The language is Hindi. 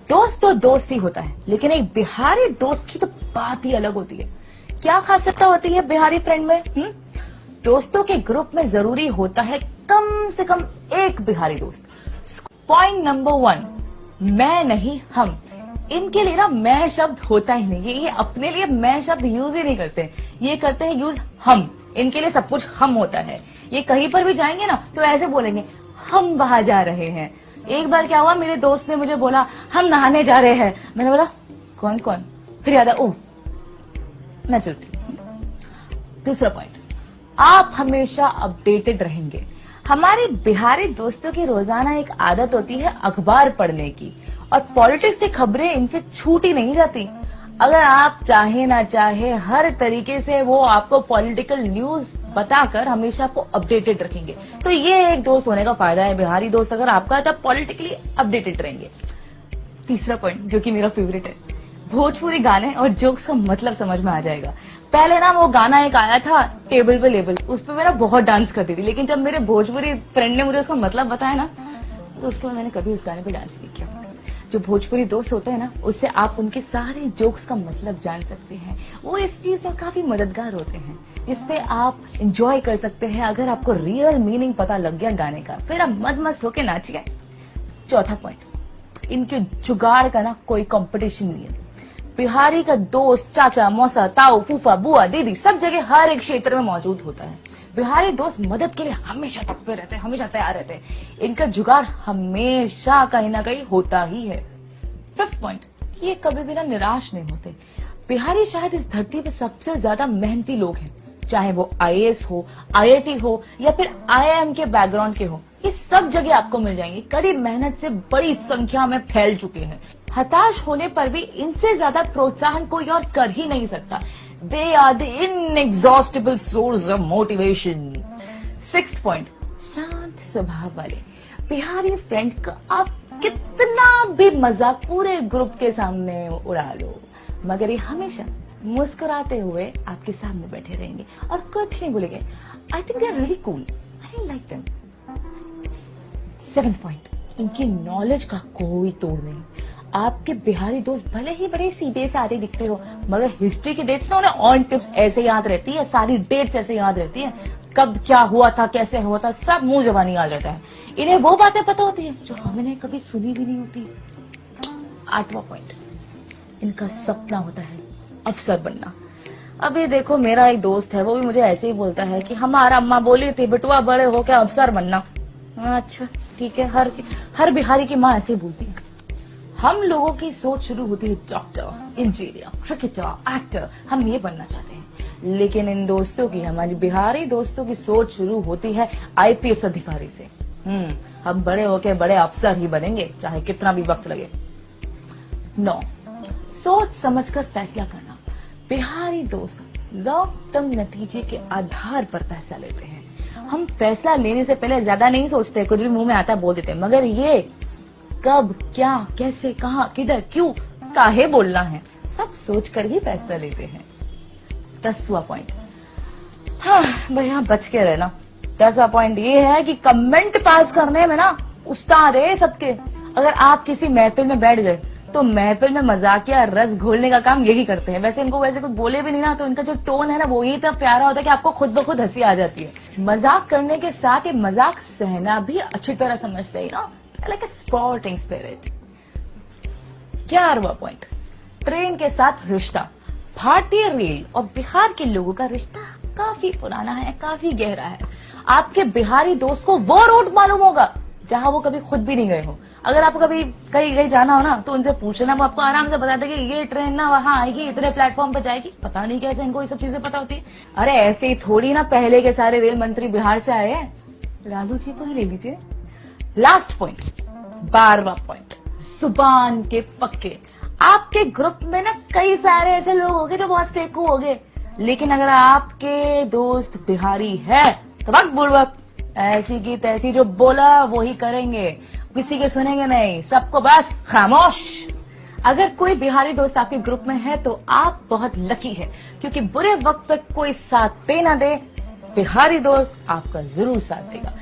दोस्त तो दोस्त ही होता है, लेकिन एक बिहारी दोस्त की तो बात ही अलग होती है। क्या खासियत होती है बिहारी फ्रेंड में? दोस्तों के ग्रुप में जरूरी होता है कम से कम एक बिहारी दोस्त। पॉइंट नंबर 1, मैं नहीं हम। इनके लिए ना मैं शब्द होता ही नहीं, ये अपने लिए मैं शब्द यूज ही नहीं करते, ये करते हैं यूज हम। इनके लिए सब कुछ हम होता है। ये कहीं पर भी जाएंगे ना तो ऐसे बोलेंगे, हम वहां जा रहे हैं। एक बार क्या हुआ, मेरे दोस्त ने मुझे बोला हम नहाने जा रहे हैं। मैंने बोला कौन कौन? फिर याद आया, ओह मैं चलती हूँ। दूसरा पॉइंट, आप हमेशा अपडेटेड रहेंगे। हमारे बिहारी दोस्तों की रोजाना एक आदत होती है अखबार पढ़ने की, और पॉलिटिक्स की खबरें इनसे छूटी नहीं जाती। अगर आप चाहे ना चाहे हर तरीके से वो आपको पॉलिटिकल न्यूज बताकर हमेशा आपको अपडेटेड रखेंगे। तो ये एक दोस्त होने का फायदा है, बिहारी दोस्त अगर आपका है तो पॉलिटिकली अपडेटेड रहेंगे। तीसरा पॉइंट जो कि मेरा फेवरेट है, भोजपुरी गाने और जोक्स का मतलब समझ में आ जाएगा। पहले ना वो गाना एक आया था टेबल पे लेबल, उस पर मेरा बहुत डांस करती थी, लेकिन जब मेरे भोजपुरी फ्रेंड ने मुझे उसका मतलब बताया ना तो उसके बाद मैंने कभी उस गाने पे डांस नहीं किया। जो भोजपुरी दोस्त होते हैं ना, उससे आप उनके सारे जोक्स का मतलब जान सकते हैं। वो इस चीज में काफी मददगार होते हैं, जिसपे आप एंजॉय कर सकते हैं। अगर आपको रियल मीनिंग पता लग गया गाने का, फिर आप मद मस्त होके नाचिए। चौथा पॉइंट, इनके जुगाड़ का ना कोई कंपटीशन नहीं है। बिहारी का दोस्त चाचा, मौसा, ताऊ, फूफा, बुआ, दीदी सब जगह हर एक क्षेत्र में मौजूद होता है। बिहारी दोस्त मदद के लिए हमेशा तत्पर रहते हैं, हमेशा तैयार रहते हैं। इनका जुगाड़ हमेशा कहीं ना कहीं होता ही है। फिफ्थ पॉइंट, ये कभी भी ना निराश नहीं होते। बिहारी शायद इस धरती पे सबसे ज्यादा मेहनती लोग हैं, चाहे वो आईएएस हो, आईआईटी हो या फिर आईआईएम के बैकग्राउंड के हो। ये सब जगह आपको मिल जाएंगे। कड़ी मेहनत से बड़ी संख्या में फैल चुके हैं। हताश होने पर भी इनसे ज्यादा प्रोत्साहन कोई और कर ही नहीं सकता। They are the inexhaustible source of motivation. Sixth point, शांत स्वभाव वाले बिहारी फ्रेंड का आप कितना भी मजाक पूरे ग्रुप के सामने उड़ा लो, मगर ये हमेशा मुस्कुराते हुए आपके सामने बैठे रहेंगे और कुछ नहीं बोलेंगे। I think they are really cool. I like them. Seventh point, इनकी नॉलेज का कोई तोड़ नहीं। आपके बिहारी दोस्त भले ही बड़े सीधे साधे दिखते हो, मगर हिस्ट्री की डेट्स ना उन्हें ऑन टिप्स ऐसे याद रहती है, सारी डेट्स ऐसे याद रहती है, कब क्या हुआ था, कैसे हुआ था, सब मुंह जबानी याद रहता है। इन्हें वो बातें पता होती है जो हमने कभी सुनी भी नहीं होती। आठवां पॉइंट, इनका सपना होता है अफसर बनना। अभी देखो मेरा एक दोस्त है, वो भी मुझे ऐसे ही बोलता है कि हमारा अम्मा बोली थी बेटुआ बड़े हो क्या अफसर बनना। अच्छा ठीक है, हर बिहारी की माँ ऐसे ही बोलती है। हम लोगों की सोच शुरू होती है डॉक्टर, इंजीनियर, क्रिकेटर, एक्टर, हम ये बनना चाहते हैं। लेकिन इन दोस्तों की, हमारी बिहारी दोस्तों की सोच शुरू होती है आईपीएस अधिकारी से। हम बड़े होके बड़े अफसर ही बनेंगे, चाहे कितना भी वक्त लगे। 9, सोच समझकर फैसला करना। बिहारी दोस्त लॉन्ग टर्म नतीजे के आधार पर फैसला लेते हैं। हम फैसला लेने से पहले ज्यादा नहीं सोचते, कुछ भी मुंह में आता बोल देते हैं, मगर ये कब, क्या, कैसे, कहां, किधर, क्यों, काहे बोलना है, सब सोचकर ही फैसला लेते हैं। 10वां पॉइंट, हाँ भैया बच के रहना। 10वां पॉइंट ये है कि कमेंट पास करने में ना उस्ताद है सबके। अगर आप किसी महफिल में बैठ गए तो महफिल में मजाकिया रस घोलने का काम यही करते हैं। वैसे इनको वैसे कुछ बोले भी नहीं ना, तो इनका जो टोन है ना वो इतना प्यारा होता है कि आपको खुद ब खुद हंसी आ जाती है। मजाक करने के साथ ही मजाक सहना भी अच्छी तरह समझते हैं ना, like a sporting spirit। 11वां पॉइंट, ट्रेन के साथ रिश्ता। भारतीय रेल और बिहार के लोगों का रिश्ता काफी पुराना है, काफी गहरा है। आपके बिहारी दोस्त को वो रूट मालूम होगा जहां वो कभी खुद भी नहीं गए हो। अगर आपको कभी कहीं जाना हो ना तो उनसे पूछ लेना, वो आपको आराम से बता देंगे ये ट्रेन ना वहां आएगी, इतने प्लेटफॉर्म पे जाएगी। पता नहीं कैसे इनको ये सब चीजें पता होती है। अरे ऐसे ही थोड़ी ना पहले के सारे रेल मंत्री बिहार से आए हैं, लालू जी को ही ले लीजिए। लास्ट पॉइंट, 12वां पॉइंट, जुबान के पक्के। आपके ग्रुप में ना कई सारे ऐसे लोग होंगे जो बहुत फेकू होंगे, लेकिन अगर आपके दोस्त बिहारी है तो वक्त बुड़वक, ऐसी की तैसी जो बोला वो ही करेंगे, किसी के सुनेंगे नहीं, सबको बस खामोश। अगर कोई बिहारी दोस्त आपके ग्रुप में है तो आप बहुत लकी है, क्योंकि बुरे वक्त पे कोई साथ दे ना दे, बिहारी दोस्त आपका जरूर साथ देगा।